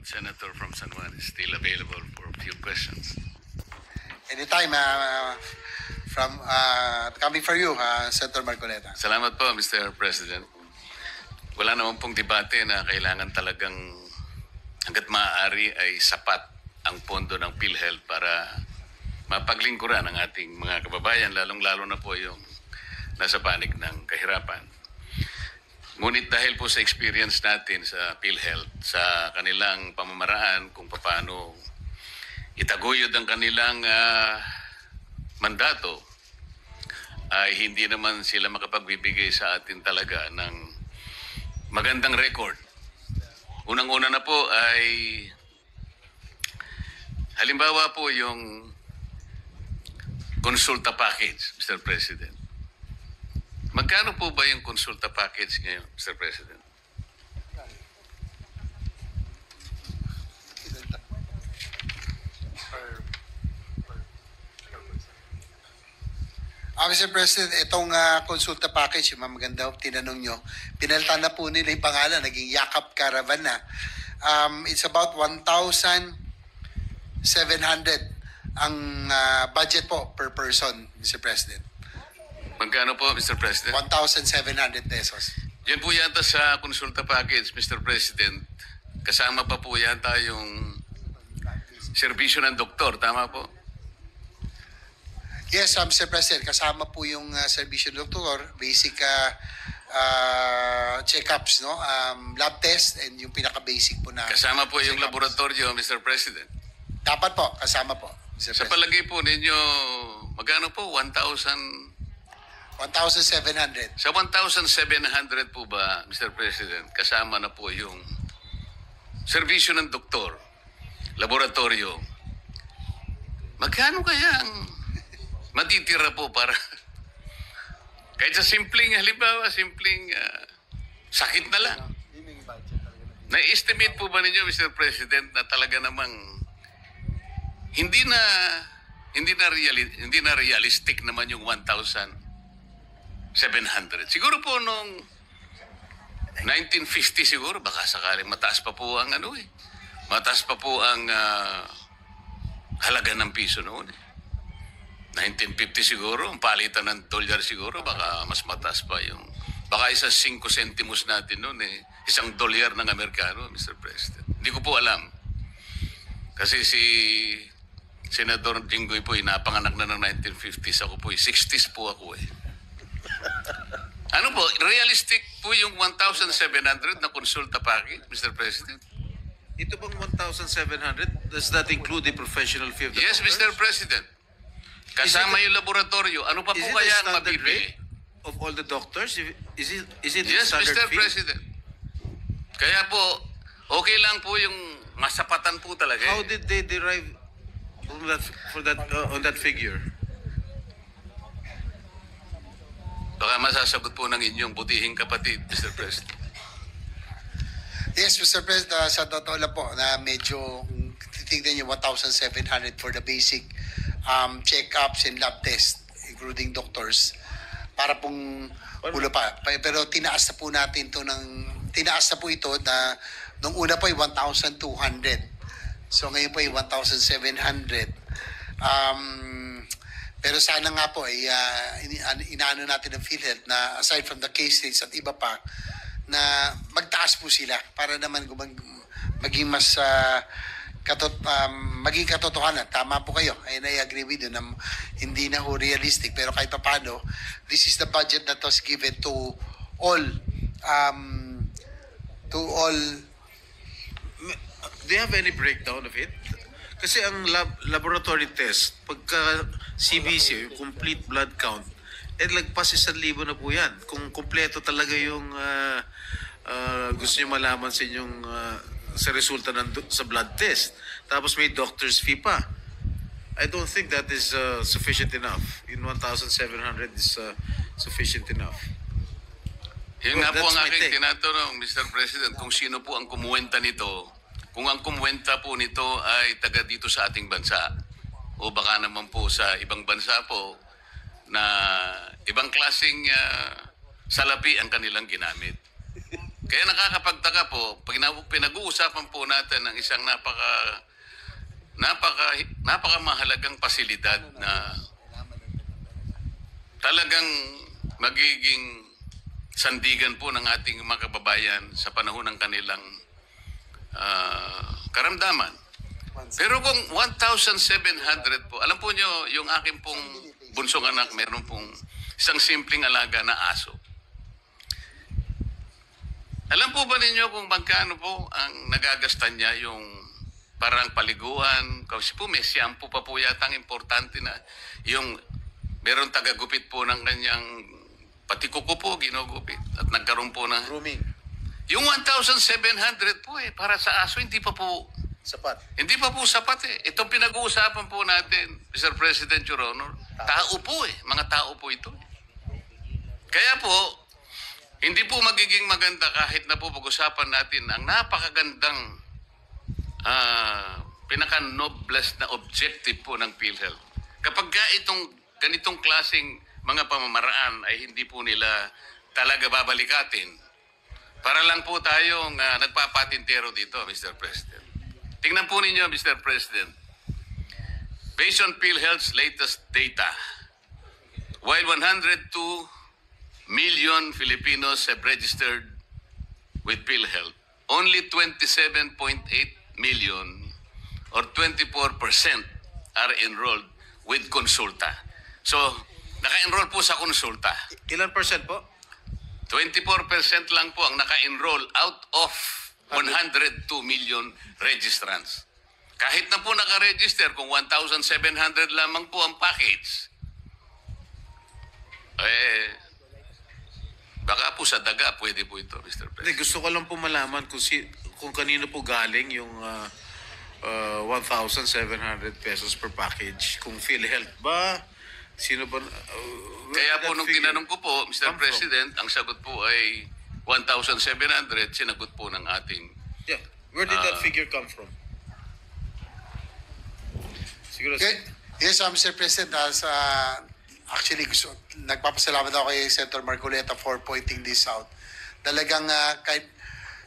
Senator from San Juan is still available for a few questions. Anytime coming for you, Senator Marcoleta. Salamat po, Mr. President. Wala naman pong debate na kailangan talagang hanggat maaari ay sapat ang pondo ng PhilHealth para mapaglingkuran ang ating mga kababayan, lalong-lalo na po yung nasa panig ng kahirapan. Ngunit dahil po sa experience natin sa PhilHealth, sa kanilang pamamaraan kung paano itaguyod ang kanilang mandato, ay hindi naman sila makapagbibigay sa atin talaga ng magandang record. Unang-una na po ay halimbawa po yung konsulta package, Mr. President. Magkano po ba yung konsulta package ngayon, Mr. President? Mr. President, itong konsulta package, yung maganda tinanong nyo, pinalitan na po nila yung pangalan, naging Yakap Caravan na. It's about 1,700 ang budget po per person, Mr. President. Magkano po, Mr. President? 1,700 pesos. Yan po yata sa konsulta package, Mr. President. Kasama pa po yata yung serbisyo ng doktor, tama po? Yes, Mr. President, kasama po yung serbisyo ng doktor, basic check-ups, no? Lab test, and yung pinaka-basic po na... Kasama po yung laboratorio, Mr. President. Dapat po, kasama po, Mr. Sa President. palagay po ninyo, magkano po? 1,700. Sa 1,700 po ba, Mr. President, kasama na po yung serbisyo ng doktor, laboratorio. Magkano kaya ang matitira po para kahit sa simpleng, halimbawa, simpleng sakit na lang. Na-estimate po ba ninyo, Mr. President, na talaga namang hindi na realistic naman yung 1,700. Siguro po nung 1950 siguro, baka sakaling mataas pa po ang mataas pa po ang halaga ng piso noon. 1950 siguro, ang palitan ng dolyar siguro, baka mas mataas pa yung, baka isa 5 centimos natin noon isang dolyar ng Amerikano, Mr. President. Hindi ko po alam. Kasi si Senador Jinggoy po, napanganak na ng 1950s. Ako po, 60s po ako Ano po, realistic po yung 1,700 na konsulta package, Mr. President? Ito bang 1,700? Does that include the professional fee of the Yes, doctors? Mr. President. Kasama yung laboratorio. Ano pa po Is it kaya the ang standard mabibili? rate of all the doctors? Is it the Yes, standard Mr. fee? President. Kaya po, okay lang po yung masapatan po talaga. How did they derive on that figure? Baka masasagot po ng inyong butihing kapatid, Mr. President. Yes, Mr. President, sa totoo lang po na medyo titignan nyo 1,700 for the basic check-ups and lab test, including doctors, para pong ulo pa. Pero tinaas na po natin to tinaas na po ito na nung una po ay 1,200. So ngayon po ay 1,700. Pero sana nga po ay inaano natin ng PhilHealth na aside from the case rates at iba pa, na magtaas po sila para naman maging mas maging katotohanan. Tama po kayo. And I agree with you na hindi na ho realistic. Pero kahit pa paano, this is the budget that was given to all Do you have any breakdown of it? Kasi ang laboratory test, pagka CBC, yung complete blood count, lagpas 1,000 na po yan. Kung kumpleto talaga yung gusto nyo malaman sa inyong sa resulta sa blood test. Tapos may doctor's fee pa. I don't think that is sufficient enough. In 1,700 is sufficient enough. Yun nga po That's ang my aking take. tinatanong, Mr. President, kung sino po ang kumuwenta nito. Kung ang kumuwenta po nito ay taga dito sa ating bansa o baka naman po sa ibang bansa po na ibang klaseng salapi ang kanilang ginamit. Kaya nakakapagtaka po, pag pinag-uusapan po natin ng isang napakamahalagang pasilidad na talagang magiging sandigan po ng ating mga kababayan sa panahon ng kanilang karamdaman. Pero kung 1,700 po, alam po nyo, yung aking pong bunsong anak, meron pong isang simpleng alaga na aso. Alam po ba ninyo kung magkano po ang nagagastan niya yung parang paliguan? Kasi po may shampoo pa po yata ang importante na yung meron tagagupit po ng kanyang pati kuko po ginugupit at nagkaroon po ng Grooming. yung 1,700 po para sa aso hindi pa po Sapat. sapat eh. Itong pinag-uusapan po natin, Mr. President, Your Honor, tao po mga tao po ito. Kaya po, hindi po magiging maganda kahit na po pag-usapan natin ang napakagandang pinaka-noblest na objective po ng PhilHealth. Kapag ka itong ganitong klaseng mga pamamaraan ay hindi po nila talaga babalikatin, para lang po tayong nagpapatintero dito, Mr. President. Tingnan po ninyo, Mr. President. Based on PhilHealth's latest data, while 102 million Filipinos have registered with PhilHealth, only 27.8 million or 24% are enrolled with Consulta. So, naka-enroll po sa Consulta. Ilan percent po? 24% lang po ang naka-enroll out of 102 million registrants. Kahit na po naka-register, kung 1,700 lamang po ang package, baka po sa daga pwede po ito, Mr. Hindi, President. gusto ko lang po malaman kung kanino po galing yung 1,700 pesos per package. Kung PhilHealth ba? Sino ba? Where Kaya did po that nung figure tinanong ko po, Mr. come from? President, ang sagot po ay 1,700, sinagot po ng ating Yeah. Where did that figure come from? Siguro. Yes, Mr. President, actually nagpapasalamat ako kay Senator Marcoleta for pointing this out. Talagang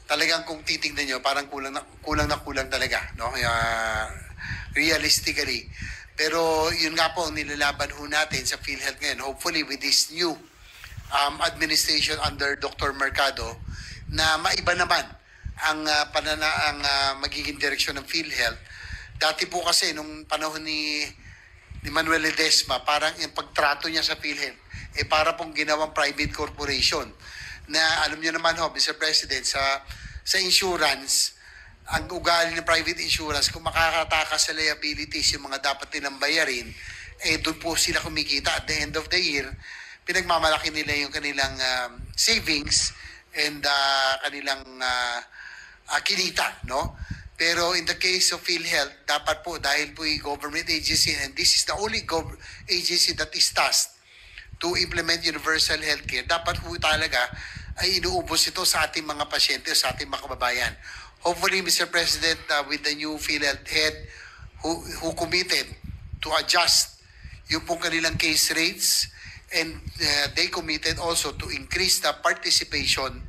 talagang kung titingnan niyo parang kulang talaga, no? Realistically. Pero yun nga po ang nilalaban ho natin sa PhilHealth ngayon. Hopefully with this new administration under Dr. Mercado na maiba naman ang magiging direksyon ng PhilHealth. Dati po kasi nung panahon ni Manuel Ledesma, parang yung pagtrato niya sa PhilHealth para pong ginawang private corporation na alam niyo naman ho, Mr. President, sa insurance, ang ugali ng private insurance, kung makakatakas sa liabilities yung mga dapat nilang bayarin, doon po sila kumikita at the end of the year, pinagmamalaki nila yung kanilang savings and kanilang kinita, no? Pero in the case of PhilHealth, dapat po, dahil po yung government agency, and this is the only agency that is tasked to implement universal healthcare, dapat po talaga ay inuubos ito sa ating mga pasyente, sa ating mga kababayan. Hopefully, Mr. President, with the new PhilHealth head who committed to adjust yung pong kanilang case rates, and they committed also to increase the participation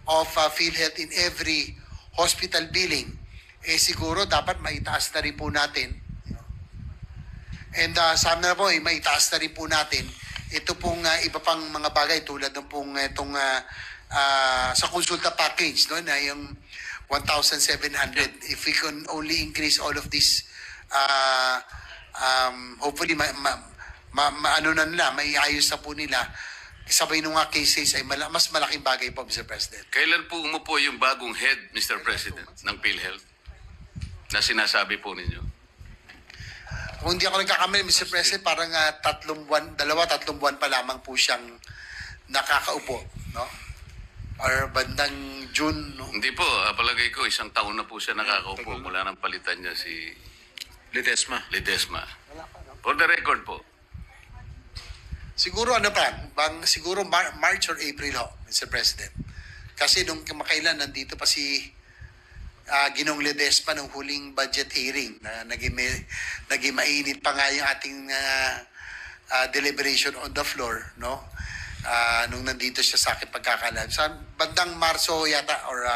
of PhilHealth in every hospital billing, siguro dapat maitaas na rin po natin. And sana po maitaas na rin po natin ito pong iba pang mga bagay tulad ng pong itong sa konsulta package, no, na yung 1,700. If we can only increase all of this, hopefully ano na nila, maiayos na po nila. Sabay nung nga cases ay mas malaking bagay po, Mr. President. Kailan po umupo yung bagong head, Mr. President, ng PhilHealth na sinasabi po ninyo? Kung hindi ako nagkakamali, Mr. President, parang 3 buwan pa lamang po siyang nakakaupo, no? Or bandang June, no? Hindi po, palagay ko, 1 taon na po siya nakakaupo mula nang palitan niya si Ledesma. For the record po. Siguro siguro March or April ho, Mr. President. Kasi nung kamakailan nandito pa si Ginong Ledesma nung huling budget hearing na naging mainit pa nga yung ating deliberation on the floor, no? nung nandito siya sa akin pagkakalam. Sa bandang Marso yata or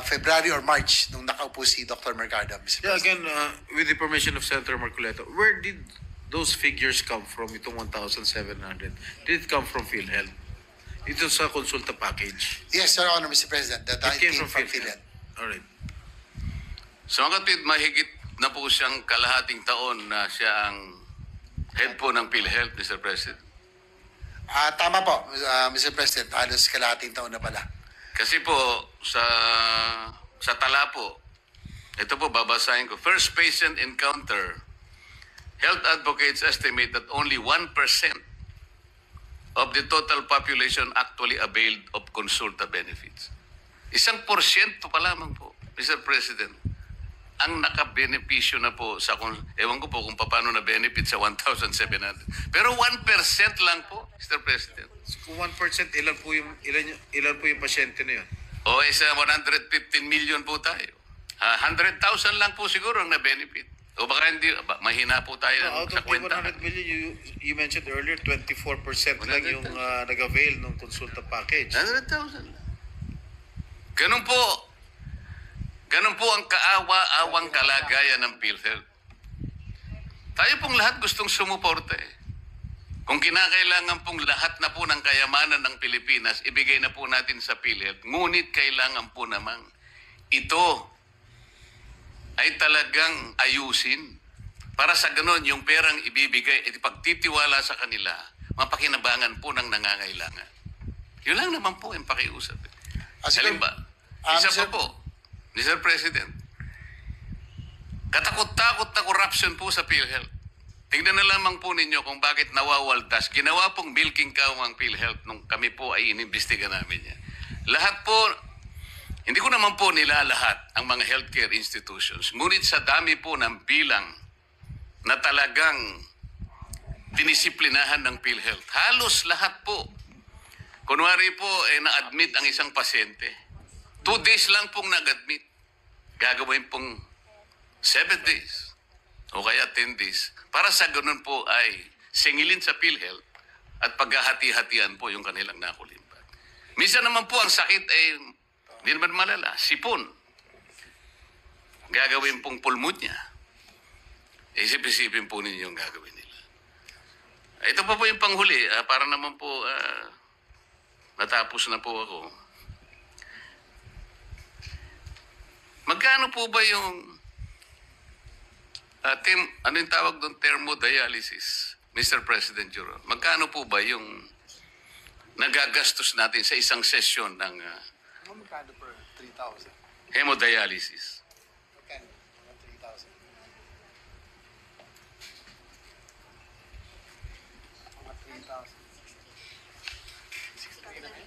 February or March nung nakaupo si Dr. Mercado, Mr. Yeah, President. again, with the permission of Senator Marcoleta, where did those figures come from, itong 1,700? Did it come from PhilHealth? Ito sa konsulta package. Yes, Your Honor, Mr. President. That It came from PhilHealth. PhilHealth. Alright. So ang kapit, mahigit na po siyang kalahating taon na siya ang head po ng PhilHealth, Mr. President. Tama po, Mr. President. Halos kalahating taon na pala. Kasi po, sa tala po, ito po babasahin ko. First patient encounter, health advocates estimate that only 1% of the total population actually availed of consulta benefits. 1% pa lamang po, Mr. President, ang nakabenepisyo na po sa, ewan ko po kung paano na benefit sa 1,700. Pero 1% lang po, Mr. President. Kung 1%, ilan po yung pasyente na yun? O isa 115 million po tayo. 100,000 lang po siguro ang na-benefit. O baka hindi, mahina po tayo Out sa of the kwenta. 100 million, you mentioned earlier, 24% lang yung nag-avail ng konsulta package. 100,000 lang. Ganun po. Ganun po ang kaawa-awang kalagayan ng PhilHealth. Tayo pong lahat gustong sumuporta eh. Kung kinakailangan pong lahat na po ng kayamanan ng Pilipinas, ibigay na po natin sa PhilHealth. Ngunit kailangan po namang ito ay talagang ayusin. Para sa ganun, yung perang ibibigay, ipagtitiwala sa kanila, mapakinabangan po ng nangangailangan. Yun lang naman po yung pakiusap. Halimbawa, isa pa po, Mr. President, katakot-takot na corruption po sa PhilHealth. Tingnan na lamang po ninyo kung bakit nawawaldas. Ginawa pong milking cow ang PhilHealth nung kami po ay inimbestiga namin niya. Lahat po, hindi ko naman po nilalahat ang mga healthcare institutions. Ngunit sa dami po ng bilang na talagang dinisiplinahan ng PhilHealth, halos lahat po. Kunwari po, na-admit ang isang pasyente. 2 days lang pong nag-admit. Gagawin pong 7 days o kaya 10 days. Para sa ganun po ay singilin sa PhilHealth at paghahati-hatian po yung kanilang nakulimbat. Minsan naman po ang sakit ay hindi naman malala, sipon. Gagawin pong pulmonya. Isip-isipin po ninyo yung gagawin nila. Ito pa po yung panghuli, para naman po natapos na po ako. Magkano po ba yung ano yung tawag doon? Thermodialysis, Mr. President Juro. Magkano po ba yung nagagastos natin sa isang sesyon ng Magkano per 3,000? hemodialysis? Magkano? 3,000. Mga 3,000. 6,300 na.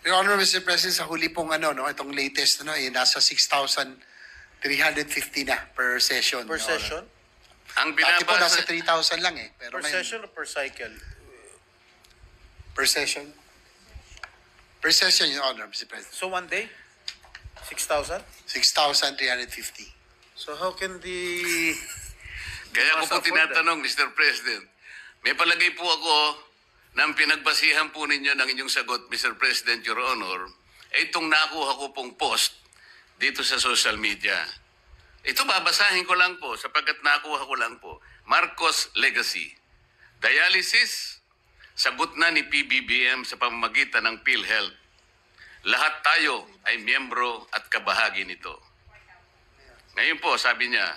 Your Honor, Mr. President, sa huli pong itong latest, nasa 6,350 na per session. Per Your session? Ang Honor. Dati po nasa binabasa, 3,000 lang eh. Pero Per ngayon, session or per cycle? per session. Per session, Your Honor, Mr. President. So 1 day? 6,000? 6,350. So how can the... kaya ko must po afford tinatanong, Mr. President, may palagay po ako ng pinagbasihan po ninyo ng inyong sagot, Mr. President, Your Honor, ay itong nakuha ko pong post dito sa social media. Ito babasahin ko lang po sapagkat nakuha ko lang po. Marcos Legacy. Dialysis, sagot na ni PBBM sa pamamagitan ng PhilHealth. Lahat tayo ay miyembro at kabahagi nito. Ngayon po, sabi niya,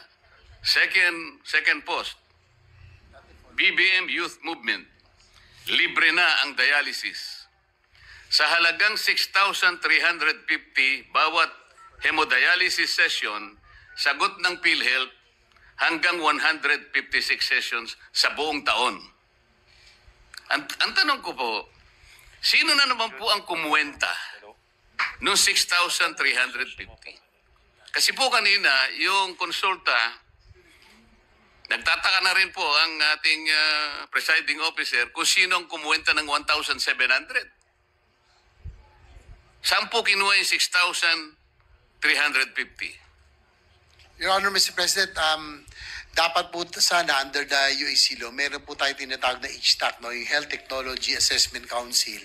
second post, BBM Youth Movement, libre na ang dialysis. Sa halagang 6,350 bawat hemodialysis session, sagot ng PhilHealth hanggang 156 sessions sa buong taon. Ang tanong ko po, sino na naman po ang kumuwenta noong 6,350? Kasi po kanina, yung konsulta, nagtataka na rin po ang ating presiding officer kung sino ang kumuwenta ng 1,700. Saan po kinuha yung 6,350? Your Honor, Mr. President, dapat po sana under the UAC law, meron po tayo tinatawag na HTAC, no, yung Health Technology Assessment Council,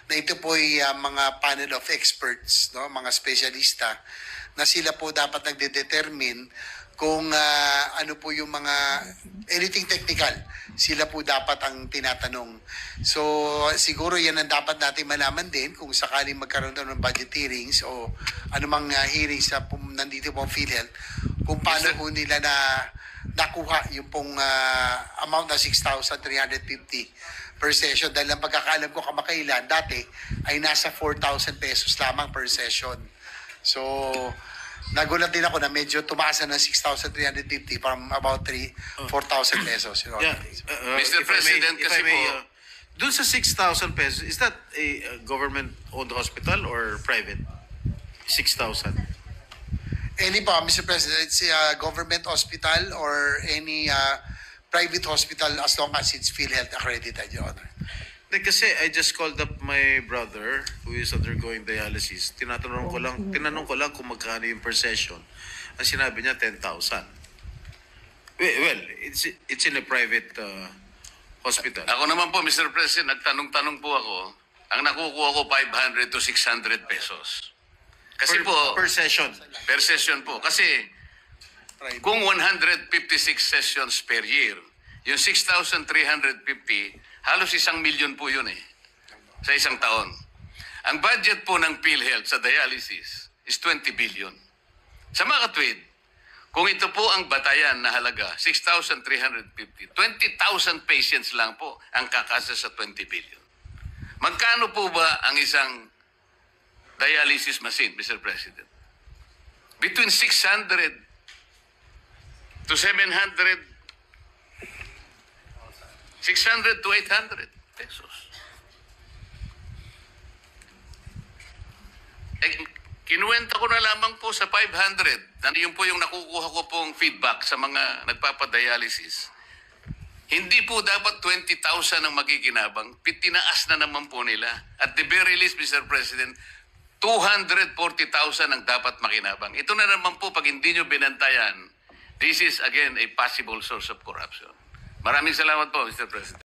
na ito po ay mga panel of experts, no, mga spesyalista, na sila po dapat nagde-determine kung ano po yung mga anything technical, sila po dapat ang tinatanong. So siguro yan ang dapat natin malaman din kung sakaling magkaroon ng budget hearings o anumang hearings na nandito pong PhilHealth, kung paano po nila nakuha yung pong amount na 6,350 per session. Dahil ang pagkakaalam ko kamakailan, dati ay nasa 4,000 pesos lamang per session. So nagulat din ako na medyo tumaas na ng 6,350 from about 4,000 pesos. Your Honor. Mr. President, kasi po, dun sa 6,000 pesos, is that a government-owned hospital or private? 6,000. Any pa, Mr. President, it's a government hospital or any private hospital as long as it's PhilHealth accredited, Your Honor. Kasi I just called up my brother who is undergoing dialysis. Tinanong ko lang kung magkano yung per session. Ang sinabi niya 10,000. Well, it's in a private hospital. ako naman po, Mr. President, nagtanong-tanong po ako, ang nakukuha ko 500 to 600 pesos. Kasi Per session. per session po. Kasi Private. kung 156 sessions per year, yung 6,350, halos 1,000,000 po yun sa isang taon. Ang budget po ng PhilHealth sa dialysis is 20 billion. Sa mga katwid, kung ito po ang batayan na halaga, 6,350, 20,000 patients lang po ang kakasa sa 20 billion. Magkano po ba ang isang dialysis machine, Mr. President? Between 600 to 700 600 to 800 pesos. Kinuwenta ko na lamang po sa 500. Yun po yung nakukuha ko pong feedback sa mga nagpapadialysis. Hindi po dapat 20,000 ang magiginabang. Tinaas na naman po nila. At the very least, Mr. President, 240,000 ang dapat makinabang. Ito na naman po, pag hindi nyo binantayan, this is again a possible source of corruption. Maraming salamat po, Mr. President.